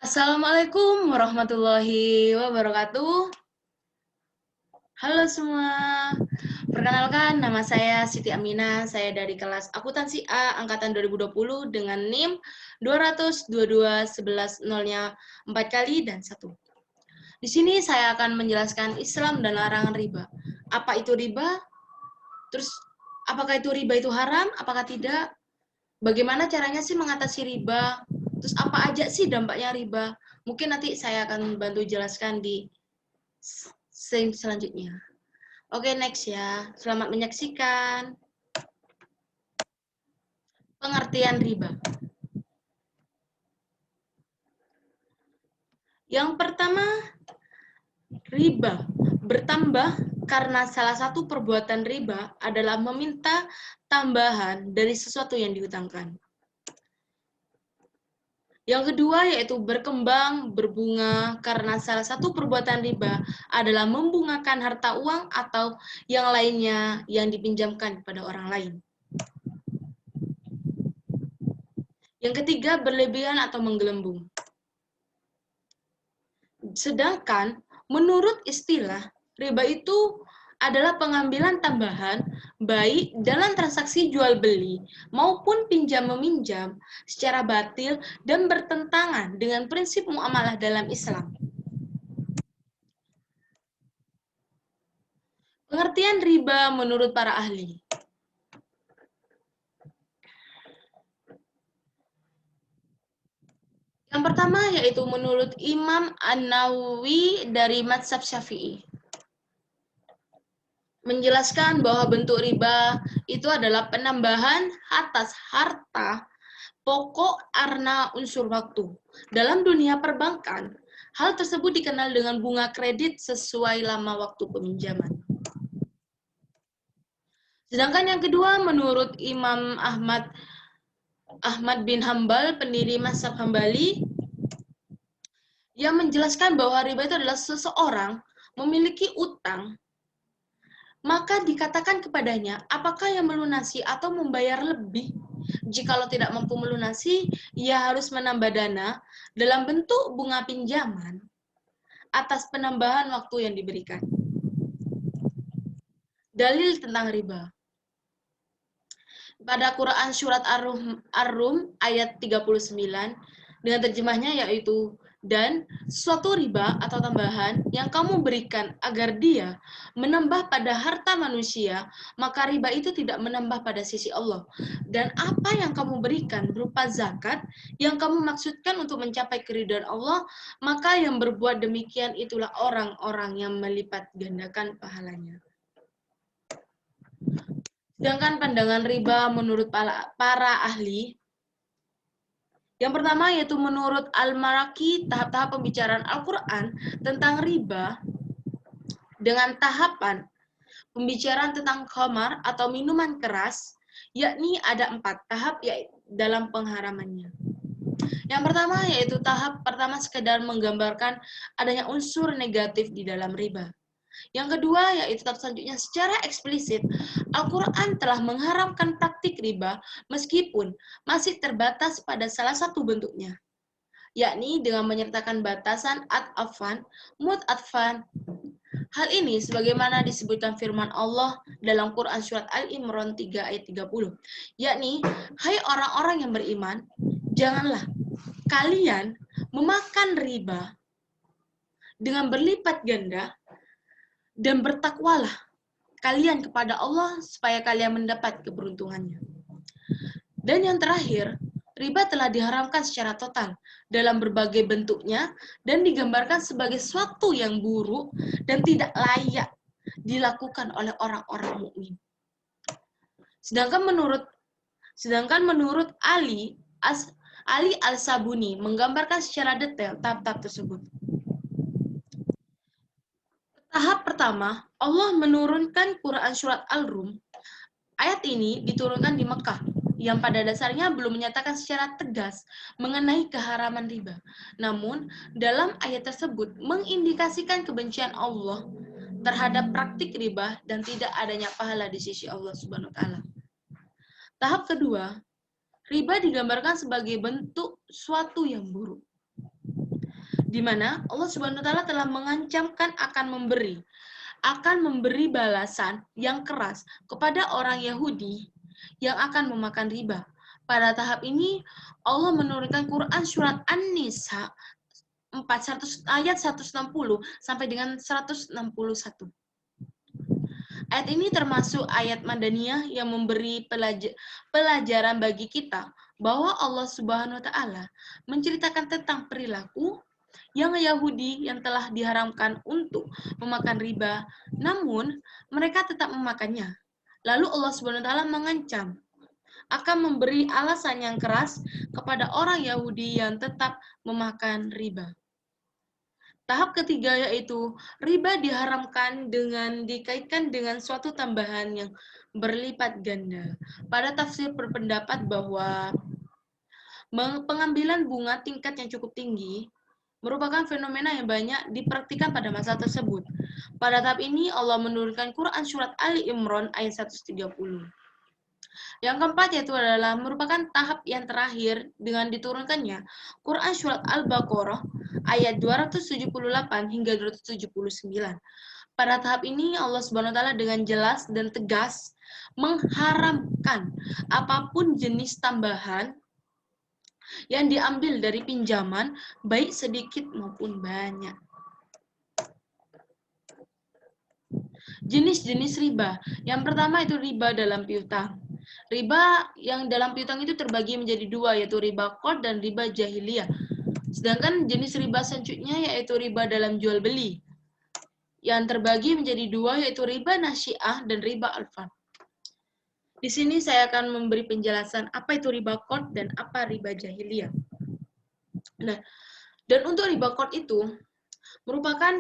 Assalamualaikum warahmatullahi wabarakatuh. Halo semua, perkenalkan nama saya Siti Aminah, saya dari kelas Akuntansi A Angkatan 2020 dengan NIM 222 11 0-nya 4 kali dan 1. Di sini saya akan menjelaskan Islam dan larangan riba. Apa itu riba? Terus, apakah itu riba itu haram? Apakah tidak? Bagaimana caranya sih mengatasi riba? Terus apa aja sih dampaknya riba? Mungkin nanti saya akan bantu jelaskan di selanjutnya. Oke, next ya. Selamat menyaksikan. Pengertian riba. Yang pertama, riba bertambah karena salah satu perbuatan riba adalah meminta tambahan dari sesuatu yang dihutangkan. Yang kedua yaitu berkembang, berbunga, karena salah satu perbuatan riba adalah membungakan harta uang atau yang lainnya yang dipinjamkan kepada orang lain. Yang ketiga, berlebihan atau menggelembung. Sedangkan menurut istilah, riba itu adalah pengambilan tambahan baik dalam transaksi jual beli maupun pinjam meminjam secara batil dan bertentangan dengan prinsip muamalah dalam Islam. Pengertian riba menurut para ahli. Yang pertama yaitu menurut Imam An-Nawawi dari Mazhab Syafi'i. Menjelaskan bahwa bentuk riba itu adalah penambahan atas harta pokok karena unsur waktu. Dalam dunia perbankan, hal tersebut dikenal dengan bunga kredit sesuai lama waktu peminjaman. Sedangkan yang kedua, menurut Imam Ahmad bin Hambal, pendiri mazhab Hambali, yang menjelaskan bahwa riba itu adalah seseorang memiliki utang, maka dikatakan kepadanya, apakah yang melunasi atau membayar lebih? Jikalau tidak mampu melunasi, ia harus menambah dana dalam bentuk bunga pinjaman atas penambahan waktu yang diberikan. Dalil tentang riba. Pada Quran Surat Ar-Rum ayat 39, dengan terjemahnya yaitu, dan suatu riba atau tambahan yang kamu berikan agar dia menambah pada harta manusia, maka riba itu tidak menambah pada sisi Allah. Dan apa yang kamu berikan berupa zakat yang kamu maksudkan untuk mencapai keridhaan Allah, maka yang berbuat demikian itulah orang-orang yang melipat gandakan pahalanya. Sedangkan pandangan riba menurut para ahli, yang pertama yaitu menurut Al-Maraki, tahap-tahap pembicaraan Al-Quran tentang riba dengan tahapan pembicaraan tentang khamar atau minuman keras, yakni ada 4 tahap dalam pengharamannya. Yang pertama yaitu tahap pertama sekedar menggambarkan adanya unsur negatif di dalam riba. Yang kedua yaitu tahap selanjutnya secara eksplisit Al-Quran telah mengharamkan praktik riba meskipun masih terbatas pada salah satu bentuknya, yakni dengan menyertakan batasan ad-afan, mut-adfan. Hal ini sebagaimana disebutkan firman Allah dalam Quran Surat Al-Imran 3 ayat 30, yakni, hai orang-orang yang beriman, janganlah kalian memakan riba dengan berlipat ganda dan bertakwalah kalian kepada Allah supaya kalian mendapat keberuntungannya. Dan yang terakhir, riba telah diharamkan secara total dalam berbagai bentuknya dan digambarkan sebagai suatu yang buruk dan tidak layak dilakukan oleh orang-orang mukmin. Sedangkan menurut Ali Al-Sabuni menggambarkan secara detail tahap-tahap tersebut. Tahap pertama, Allah menurunkan Quran Surat Al-Rum. Ayat ini diturunkan di Mekah, yang pada dasarnya belum menyatakan secara tegas mengenai keharaman riba. Namun, dalam ayat tersebut mengindikasikan kebencian Allah terhadap praktik riba dan tidak adanya pahala di sisi Allah Subhanahu wa taala. Tahap kedua, riba digambarkan sebagai bentuk suatu yang buruk. di mana Allah Subhanahu wa taala telah mengancamkan akan memberi balasan yang keras kepada orang Yahudi yang akan memakan riba. Pada tahap ini Allah menurunkan Quran surat An-Nisa ayat 160 sampai dengan 161. Ayat ini termasuk ayat Madaniyah yang memberi pelajaran bagi kita bahwa Allah Subhanahu wa taala menceritakan tentang perilaku yang Yahudi yang telah diharamkan untuk memakan riba, namun mereka tetap memakannya. Lalu Allah Subhanahu wa taala mengancam akan memberi alasan yang keras kepada orang Yahudi yang tetap memakan riba. Tahap ketiga yaitu riba diharamkan dengan dikaitkan dengan suatu tambahan yang berlipat ganda. Pada tafsir berpendapat bahwa pengambilan bunga tingkat yang cukup tinggi merupakan fenomena yang banyak dipraktikkan pada masa tersebut. Pada tahap ini Allah menurunkan Quran surat Ali Imran ayat 130. Yang keempat yaitu adalah merupakan tahap yang terakhir dengan diturunkannya Quran surat Al-Baqarah ayat 278 hingga 279. Pada tahap ini Allah Subhanahu wa taala dengan jelas dan tegas mengharamkan apapun jenis tambahan yang diambil dari pinjaman baik sedikit maupun banyak. Jenis-jenis riba. Yang pertama itu riba dalam piutang. Riba yang dalam piutang itu terbagi menjadi dua, yaitu riba qard dan riba jahiliyah. Sedangkan jenis riba selanjutnya yaitu riba dalam jual beli. Yang terbagi menjadi dua, yaitu riba nasi'ah dan riba alfan. Di sini saya akan memberi penjelasan apa itu riba qard dan apa riba jahiliyah. Nah, dan untuk riba qard itu merupakan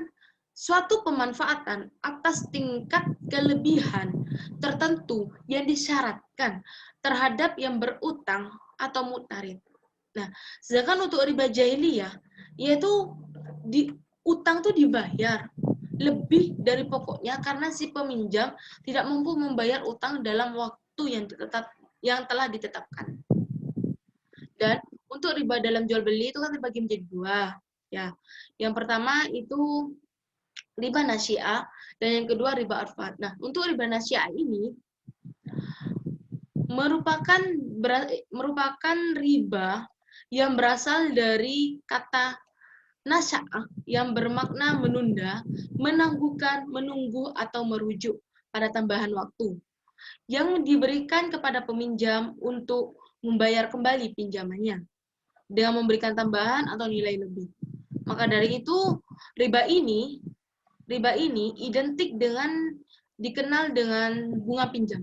suatu pemanfaatan atas tingkat kelebihan tertentu yang disyaratkan terhadap yang berutang atau mutarid. Nah, sedangkan untuk riba jahiliyah, yaitu utang itu dibayar lebih dari pokoknya karena si peminjam tidak mampu membayar utang dalam waktu yang telah ditetapkan. Dan untuk riba dalam jual beli itu kan terbagi menjadi dua. Ya, yang pertama itu riba nasi'ah dan yang kedua riba arfad. Nah, untuk riba nasi'ah ini merupakan riba yang berasal dari kata nasya'ah yang bermakna menunda, menangguhkan, menunggu atau merujuk pada tambahan waktu yang diberikan kepada peminjam untuk membayar kembali pinjamannya dengan memberikan tambahan atau nilai lebih. Maka dari itu riba ini identik dengan dikenal dengan bunga pinjam.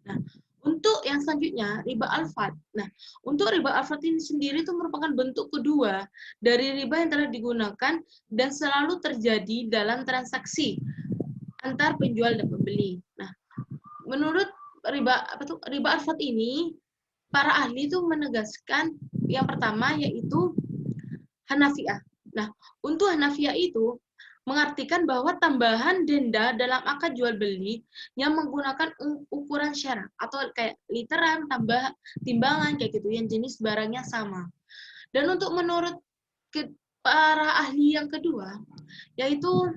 Nah, untuk yang selanjutnya riba alfad. Nah, untuk riba alfad ini sendiri itu merupakan bentuk kedua dari riba yang telah digunakan dan selalu terjadi dalam transaksi antar penjual dan pembeli. Nah, menurut riba alfad ini para ahli itu menegaskan yang pertama yaitu Hanafiyah. Nah, untuk Hanafiyah itu mengartikan bahwa tambahan denda dalam akad jual beli yang menggunakan ukuran syara atau kayak literan, timbangan kayak gitu yang jenis barangnya sama. Dan untuk menurut para ahli yang kedua yaitu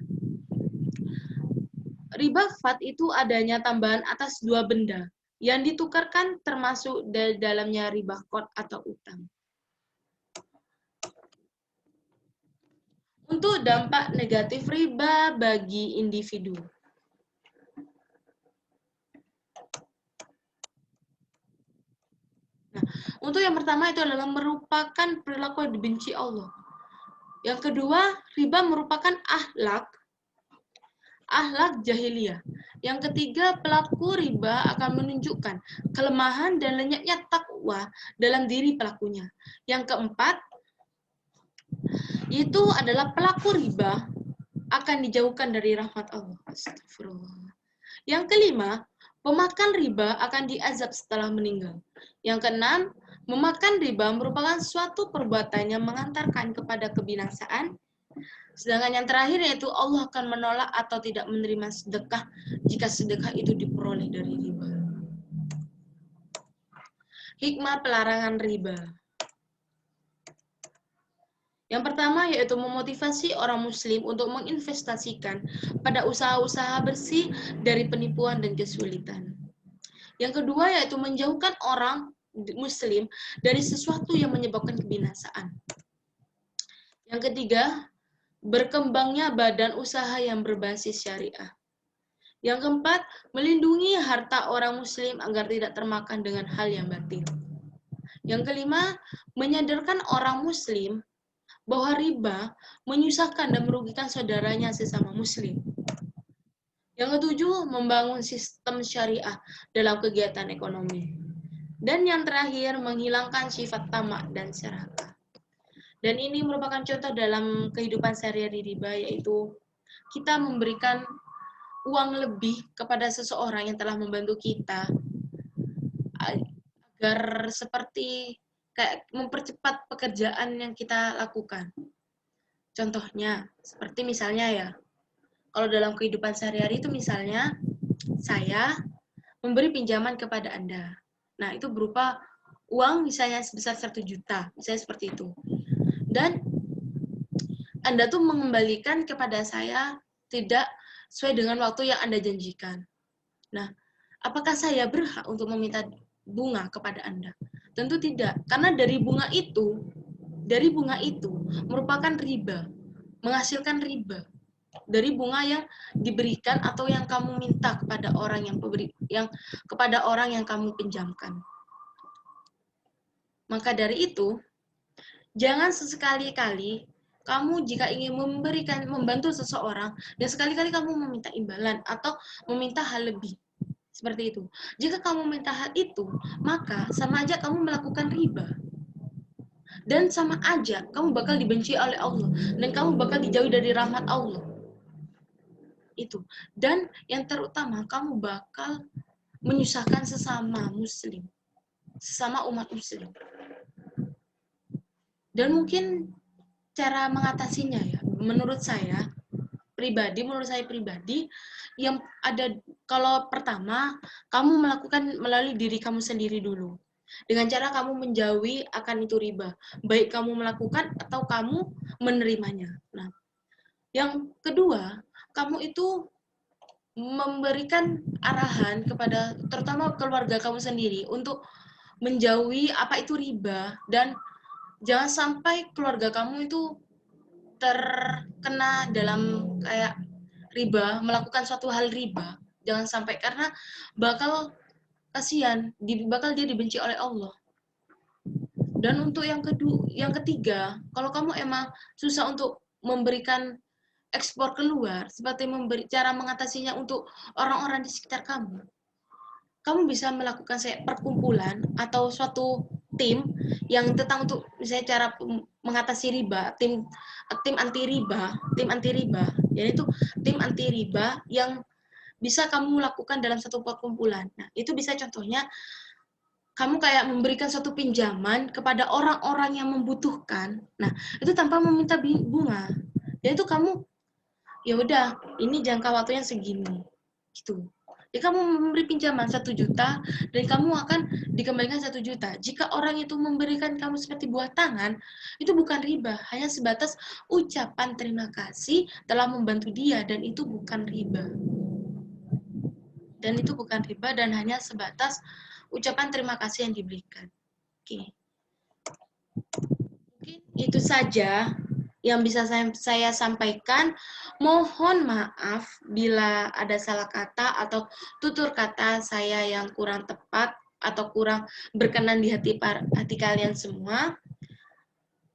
riba fat itu adanya tambahan atas dua benda yang ditukarkan termasuk dalamnya riba qard atau utang. Untuk dampak negatif riba bagi individu. Nah, untuk yang pertama itu adalah merupakan perilaku yang dibenci Allah. Yang kedua, riba merupakan akhlak jahiliyah. Yang ketiga, pelaku riba akan menunjukkan kelemahan dan lenyapnya takwa dalam diri pelakunya. Yang keempat, itu adalah pelaku riba akan dijauhkan dari rahmat Allah. Astagfirullah. Yang kelima, pemakan riba akan diazab setelah meninggal. Yang keenam, memakan riba merupakan suatu perbuatan yang mengantarkan kepada kebinasaan. Sedangkan yang terakhir yaitu Allah akan menolak atau tidak menerima sedekah jika sedekah itu diperoleh dari riba. Hikmah pelarangan riba. Yang pertama yaitu memotivasi orang muslim untuk menginvestasikan pada usaha-usaha bersih dari penipuan dan kesulitan. Yang kedua yaitu menjauhkan orang muslim dari sesuatu yang menyebabkan kebinasaan. Yang ketiga, berkembangnya badan usaha yang berbasis syariah. Yang keempat, melindungi harta orang muslim agar tidak termakan dengan hal yang batil. Yang kelima, menyadarkan orang muslim bahwa riba menyusahkan dan merugikan saudaranya sesama muslim. Yang ketujuh, membangun sistem syariah dalam kegiatan ekonomi. Dan yang terakhir, menghilangkan sifat tamak dan serakah. Dan ini merupakan contoh dalam kehidupan sehari-hari riba, yaitu kita memberikan uang lebih kepada seseorang yang telah membantu kita agar seperti kayak mempercepat pekerjaan yang kita lakukan. Contohnya, seperti misalnya ya, kalau dalam kehidupan sehari-hari itu misalnya saya memberi pinjaman kepada Anda. Nah, itu berupa uang misalnya sebesar 1 juta, misalnya seperti itu. Dan Anda tuh mengembalikan kepada saya tidak sesuai dengan waktu yang Anda janjikan. Nah, apakah saya berhak untuk meminta bunga kepada Anda? Tentu tidak, karena dari bunga itu merupakan riba, menghasilkan riba dari bunga yang diberikan atau yang kamu minta kepada orang kepada orang yang kamu pinjamkan. Maka dari itu, jangan sesekali-kali kamu jika ingin membantu seseorang dan sekali-kali kamu meminta imbalan atau meminta hal lebih. Seperti itu. Jika kamu minta hal itu, maka sama aja kamu melakukan riba. Dan sama aja kamu bakal dibenci oleh Allah dan kamu bakal dijauhi dari rahmat Allah. Itu. Dan yang terutama kamu bakal menyusahkan sesama muslim, sesama umat muslim. Dan mungkin cara mengatasinya ya, menurut saya pribadi yang ada, kalau pertama kamu melakukan melalui diri kamu sendiri dulu. Dengan cara kamu menjauhi akan itu riba, baik kamu melakukan atau kamu menerimanya. Nah, yang kedua, kamu itu memberikan arahan kepada terutama keluarga kamu sendiri untuk menjauhi apa itu riba, dan jangan sampai keluarga kamu itu terkena dalam kayak riba, melakukan suatu hal riba. Jangan sampai, karena bakal kasihan, bakal dia dibenci oleh Allah. Dan untuk yang ketiga, kalau kamu emang susah untuk memberikan ekspor keluar, seperti cara mengatasinya untuk orang-orang di sekitar kamu bisa melakukan perkumpulan atau suatu tim yang tentang untuk misalnya cara mengatasi riba, tim anti riba, yaitu tim anti riba yang bisa kamu lakukan dalam satu perkumpulan. Nah, itu bisa contohnya kamu kayak memberikan suatu pinjaman kepada orang-orang yang membutuhkan. Nah, itu tanpa meminta bunga. Dan itu kamu, ya udah, ini jangka waktunya segini. Gitu. Ya, kamu memberi pinjaman 1 juta dan kamu akan dikembalikan 1 juta. Jika orang itu memberikan kamu seperti buah tangan, itu bukan riba, hanya sebatas ucapan terima kasih telah membantu dia, dan itu bukan riba. Dan itu bukan riba dan hanya sebatas ucapan terima kasih yang diberikan. Oke. Mungkin itu saja yang bisa saya sampaikan. Mohon maaf bila ada salah kata atau tutur kata saya yang kurang tepat atau kurang berkenan di hati kalian semua.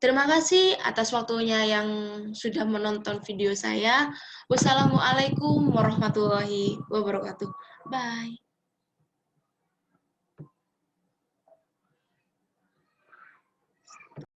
Terima kasih atas waktunya yang sudah menonton video saya. Wassalamualaikum warahmatullahi wabarakatuh. Bye.